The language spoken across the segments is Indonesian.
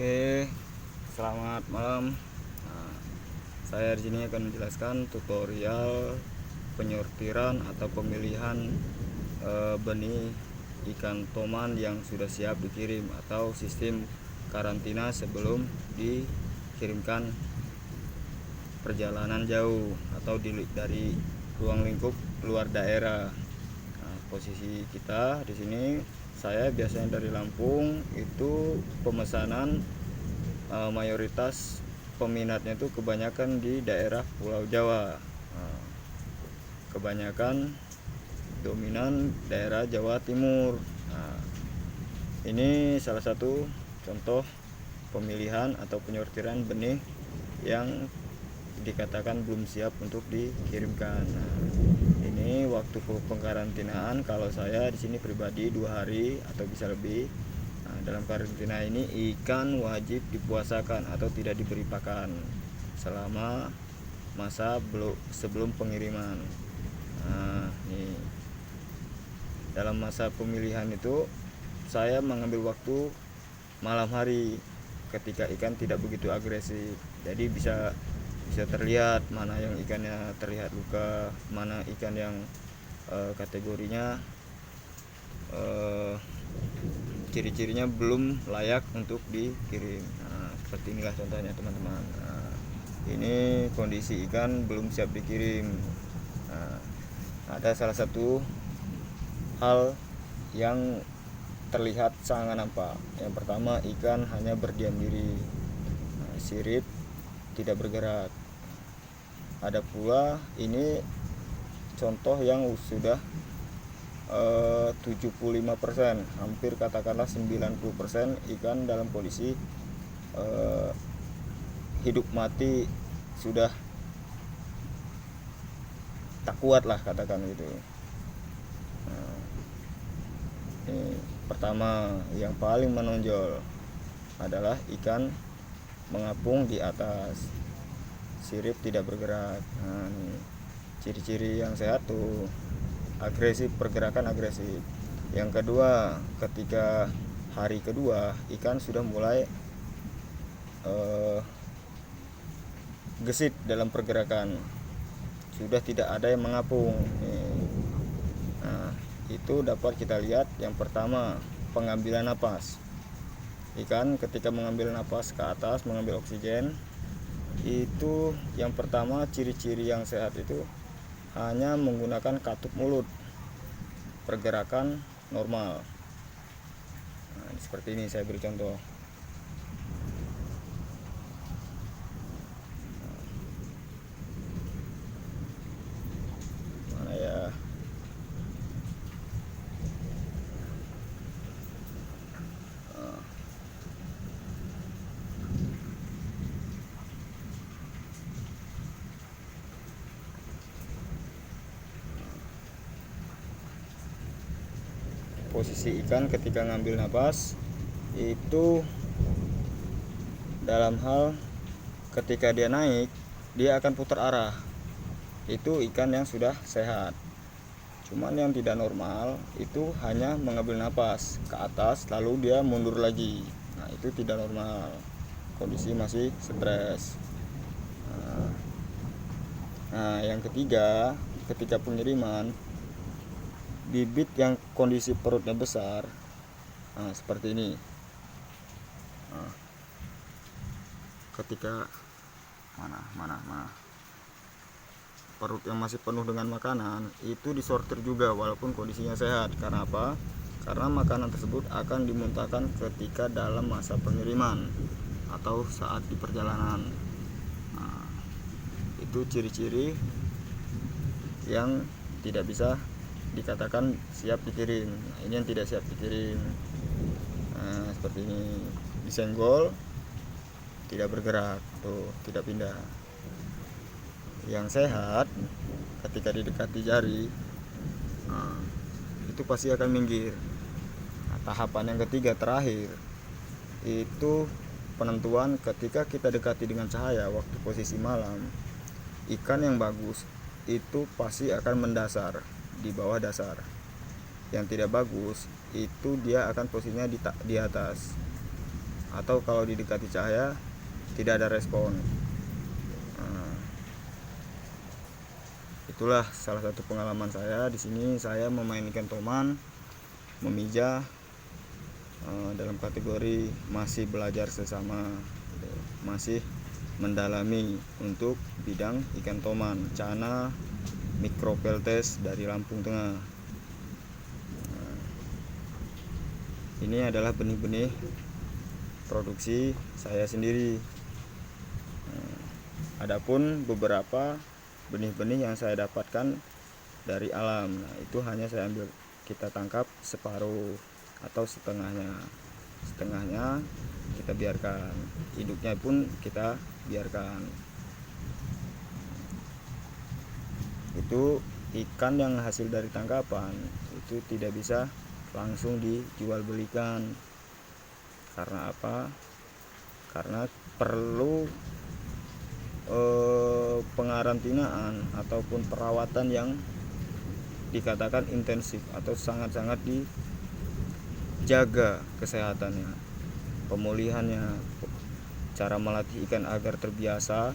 Oke, selamat malam. Nah, saya di sini akan menjelaskan tutorial penyortiran atau pemilihan benih ikan toman yang sudah siap dikirim atau sistem karantina sebelum dikirimkan perjalanan jauh atau dari ruang lingkup luar daerah. Nah, posisi kita di sini, saya biasanya dari Lampung. Itu pemesanan mayoritas peminatnya itu kebanyakan di daerah Pulau Jawa. Nah, kebanyakan dominan daerah Jawa Timur. Nah, ini salah satu contoh pemilihan atau penyortiran benih yang dikatakan belum siap untuk dikirimkan. Nah, ini waktu pengkarantinaan kalau saya di sini pribadi 2 hari atau bisa lebih. Nah, dalam karantina ini ikan wajib dipuasakan atau tidak diberi pakan selama masa sebelum pengiriman. Nah, ini dalam masa pemilihan itu saya mengambil waktu malam hari ketika ikan tidak begitu agresif, jadi bisa terlihat mana yang ikannya terlihat luka, mana ikan yang kategorinya ciri-cirinya belum layak untuk dikirim. Nah, seperti inilah contohnya teman-teman. Nah, ini kondisi ikan belum siap dikirim. Nah, ada salah satu hal yang terlihat sangat nampak. Yang pertama, ikan hanya berdiam diri. Nah, sirip tidak bergerak. Ada pula ini contoh yang sudah 75%, hampir katakanlah 90% ikan dalam kondisi hidup mati, sudah tak kuat lah katakan gitu. Nah, ini pertama yang paling menonjol adalah ikan mengapung di atas, sirip tidak bergerak. Nah, ini ciri-ciri yang sehat tuh, agresif, pergerakan agresif. Yang kedua, ketika hari kedua ikan sudah mulai gesit dalam pergerakan, sudah tidak ada yang mengapung. Nah, itu dapat kita lihat. Yang pertama, pengambilan napas. Ikan ketika mengambil napas ke atas, mengambil oksigen, itu yang pertama ciri-ciri yang sehat itu hanya menggunakan katup mulut, pergerakan normal. Nah, seperti ini saya beri contoh. Mana ya? Posisi ikan ketika ngambil napas itu dalam hal ketika dia naik, dia akan putar arah. Itu ikan yang sudah sehat. Cuman yang tidak normal itu hanya mengambil napas ke atas lalu dia mundur lagi. Nah, itu tidak normal, kondisi masih stres. Nah, yang ketiga, ketika pengiriman, bibit yang kondisi perutnya besar, nah, seperti ini. Nah, ketika mana perut yang masih penuh dengan makanan itu disortir juga walaupun kondisinya sehat. Karena apa? Karena makanan tersebut akan dimuntahkan ketika dalam masa pengiriman atau saat di perjalanan. Nah, itu ciri-ciri yang tidak bisa dikatakan siap dikirim. Nah, ini yang tidak siap dikirim. Nah, seperti ini, disenggol tidak bergerak, tuh tidak pindah. Yang sehat ketika didekati jari, nah, itu pasti akan minggir. Nah, tahapan yang ketiga terakhir itu penentuan ketika kita dekati dengan cahaya waktu posisi malam. Ikan yang bagus itu pasti akan mendasar di bawah dasar. Yang tidak bagus itu dia akan posisinya di atas atau kalau didekati cahaya tidak ada respon. Itulah salah satu pengalaman saya. Di sini saya memainkan toman, memijah dalam kategori masih belajar sesama, masih mendalami untuk bidang ikan toman, cana mikropeltes dari Lampung Tengah. Ini adalah benih-benih produksi saya sendiri. Adapun beberapa benih-benih yang saya dapatkan dari alam, nah itu hanya saya ambil, kita tangkap separuh atau setengahnya kita biarkan, hidupnya pun kita biarkan. Itu ikan yang hasil dari tangkapan itu tidak bisa langsung dijual belikan. Karena apa? Karena perlu pengarantinaan ataupun perawatan yang dikatakan intensif atau sangat-sangat dijaga kesehatannya, pemulihannya, cara melatih ikan agar terbiasa.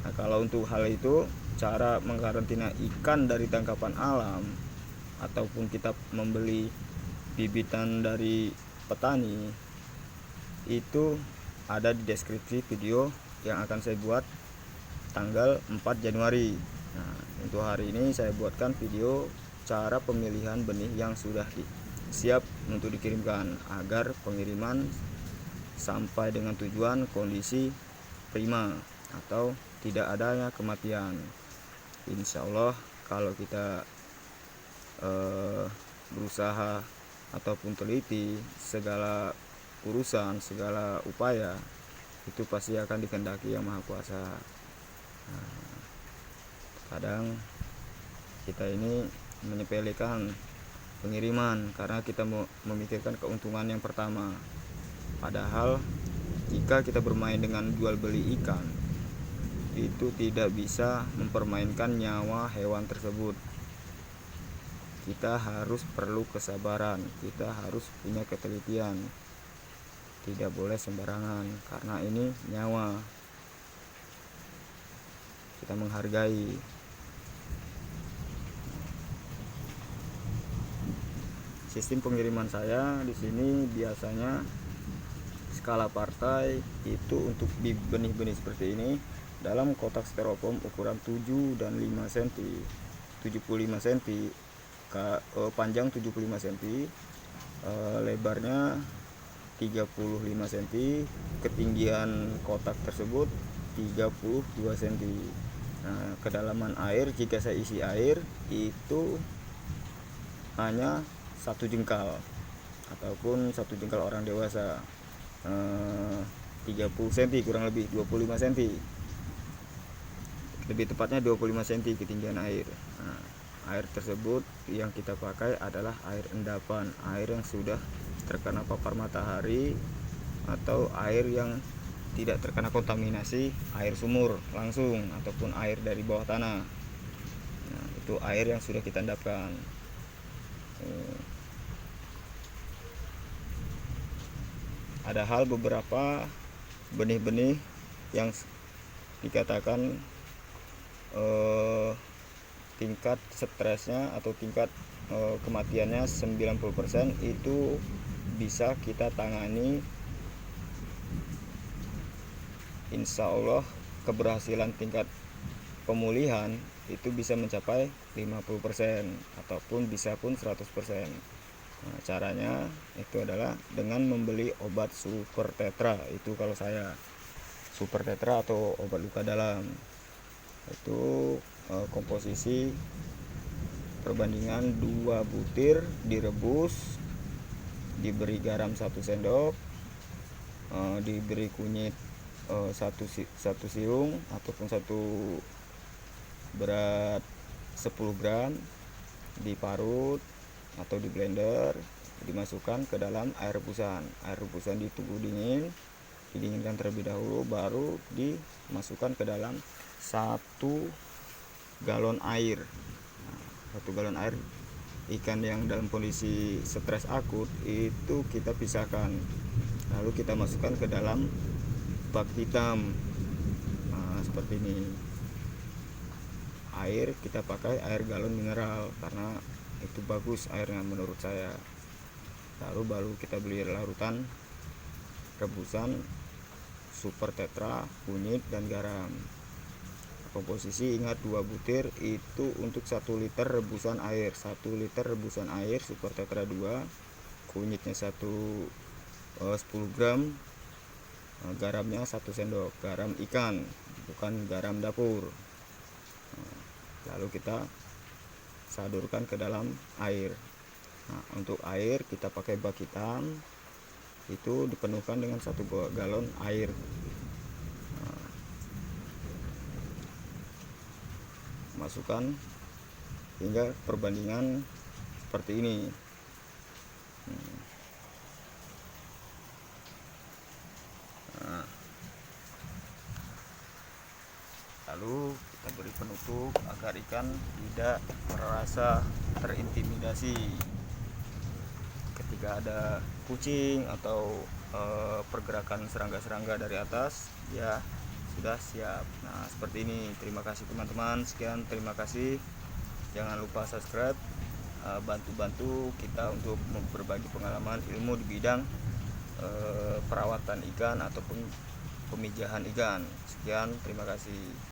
Nah, kalau untuk hal itu, cara mengkarantina ikan dari tangkapan alam ataupun kita membeli bibitan dari petani, itu ada di deskripsi video yang akan saya buat tanggal 4 Januari. Nah, untuk hari ini saya buatkan video cara pemilihan benih yang sudah siap untuk dikirimkan agar pengiriman sampai dengan tujuan kondisi prima atau tidak adanya kematian. Insya Allah kalau kita berusaha ataupun teliti segala urusan, segala upaya, itu pasti akan dikehendaki Yang Maha Kuasa. Kadang kita ini menyepelekan pengiriman karena kita memikirkan keuntungan yang pertama. Padahal jika kita bermain dengan jual beli ikan, itu tidak bisa mempermainkan nyawa hewan tersebut. Kita harus perlu kesabaran, kita harus punya ketelitian, tidak boleh sembarangan karena ini nyawa. Kita menghargai. Sistem pengiriman saya di sini biasanya skala partai itu untuk benih-benih seperti ini dalam kotak styrofoam ukuran 7 dan 5 cm, 75 cm, panjang 75 cm, lebarnya 35 cm, ketinggian kotak tersebut 32 cm. Nah, kedalaman air jika saya isi air itu hanya 1 jengkal ataupun 1 jengkal orang dewasa, 30 cm kurang lebih, 25 cm, lebih tepatnya 25 cm ketinggian air. Nah, air tersebut yang kita pakai adalah air endapan, air yang sudah terkena papar matahari atau air yang tidak terkena kontaminasi air sumur langsung ataupun air dari bawah tanah. Nah, itu air yang sudah kita endapkan. Ada hal beberapa benih-benih yang dikatakan tingkat stresnya atau tingkat kematiannya 90% itu bisa kita tangani. Insya Allah keberhasilan tingkat pemulihan itu bisa mencapai 50% ataupun bisa pun 100%. Nah, caranya itu adalah dengan membeli obat super tetra. Itu kalau saya super tetra atau obat luka dalam itu komposisi perbandingan 2 butir direbus, diberi garam 1 sendok, diberi kunyit satu siung ataupun satu berat 10 gram, diparut atau di blender, dimasukkan ke dalam air rebusan. Air rebusan ditunggu dingin, didinginkan terlebih dahulu, baru dimasukkan ke dalam 1 galon air. Nah, 1 galon air ikan yang dalam kondisi stres akut itu kita pisahkan. lalu kita masukkan ke dalam bak hitam. Nah, seperti ini. Air kita pakai air galon mineral karena itu bagus airnya menurut saya. Lalu baru kita beli larutan rebusan super tetra, kunyit dan garam. Komposisi ingat 2 butir itu untuk 1 liter rebusan air. 1 liter rebusan air super tetra 2, kunyitnya 10 gram, garamnya 1 sendok, garam ikan bukan garam dapur. Lalu kita sadurkan ke dalam air. Nah, untuk air kita pakai bak hitam, itu dipenuhkan dengan 1 galon air. Nah, masukkan hingga perbandingan seperti ini. Nah, lalu kita beri penutup agar ikan tidak merasa terintimidasi ketika ada kucing atau pergerakan serangga-serangga dari atas, ya sudah siap. Nah, seperti ini. Terima kasih teman-teman. Sekian, terima kasih. Jangan lupa subscribe, bantu-bantu kita untuk berbagi pengalaman ilmu di bidang perawatan ikan ataupun pemijahan ikan. Sekian, terima kasih.